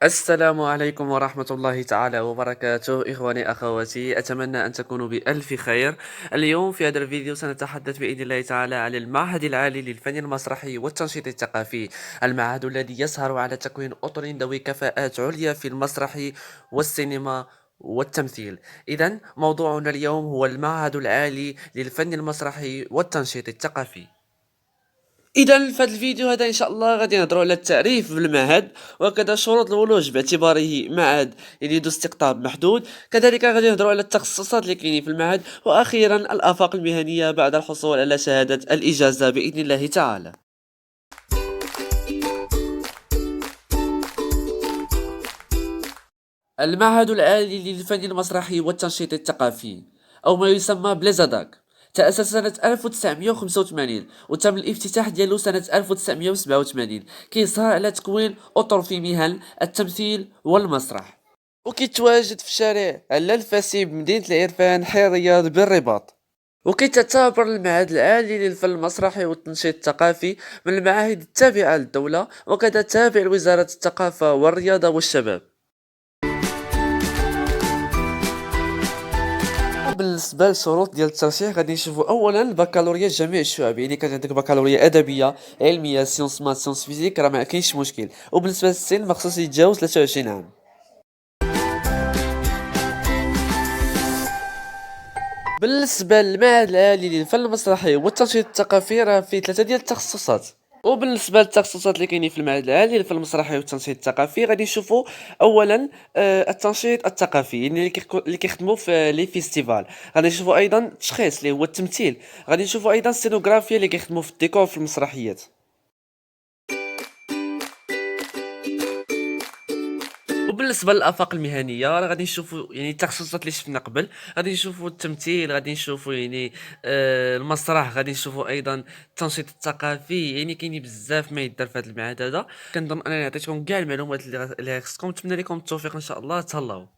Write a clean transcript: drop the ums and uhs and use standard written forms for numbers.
السلام عليكم ورحمة الله تعالى وبركاته إخواني أخواتي، أتمنى أن تكونوا بألف خير. اليوم في هذا الفيديو سنتحدث بإذن الله تعالى عن المعهد العالي للفن المسرحي والتنشيط الثقافي، المعهد الذي يسهر على تكوين أطر ذوي كفاءات عليا في المسرح والسينما والتمثيل. إذا موضوعنا اليوم هو المعهد العالي للفن المسرحي والتنشيط الثقافي. إذا في هذا الفيديو هذا إن شاء الله غادي نهضروا على التعريف بالمعهد، وكذا شروط الولوج باعتباره معهد يعني ذو استقطاب محدود. كذلك غادي نهضروا على التخصصات اللي كاينين في المعهد، وأخيرا الآفاق المهنية بعد الحصول على شهادة الإجازة بإذن الله تعالى. المعهد العالي للفن المسرحي والتنشيط الثقافي، أو ما يسمى بليزاداك، تأسس سنة 1985 وتم الافتتاح ديالو سنة 1987. كيسهر على تكوين أطر في مهن التمثيل والمسرح، وكيتواجد في شارع علال الفاسي بمدينة العرفان حي الرياض بالرباط. وكيتعتبر المعهد العالي للفن المسرحي والتنشيط الثقافي من المعاهد التابعة للدولة، وكذا تابع لوزارة الثقافة والرياضة والشباب. بالنسبه للشروط ديال الترشيح غادي نشوفوا اولا البكالوريا جميع الشعب، يعني كان عندك بكالوريا ادبيه علميه سيونس مات سيونس فيزيك راه ما كاينش مشكل. وبالنسبه للسن ما خصوش يتجاوز 23 عام. بالنسبه للمعهد العالي للفن المسرحي والتنشيط الثقافي راه فيه ثلاثه ديال التخصصات. وبالنسبه للتخصصات اللي كاينين في المعهد العالي للفن المسرحي والتنشيط الثقافي غادي نشوفوا اولا التنشيط الثقافي، يعني اللي كيخدموا في لي فيستيفال. غادي نشوفوا ايضا التشخيص اللي هو التمثيل. غادي نشوفوا ايضا السينوغرافيا اللي كيخدموا في الديكور في المسرحيات. وبالنسبه للافاق المهنيه راه غادي نشوفوا يعني التخصصات اللي شفنا قبل. غادي نشوفوا التمثيل، غادي نشوفوا يعني المسرح، غادي نشوفوا ايضا التنشيط الثقافي. يعني كاينين بزاف ما يدار في هذا المعهد هذا. كنظن انني عطيتكم كاع المعلومات اللي خصكم. نتمنى لكم التوفيق ان شاء الله. تهلاو.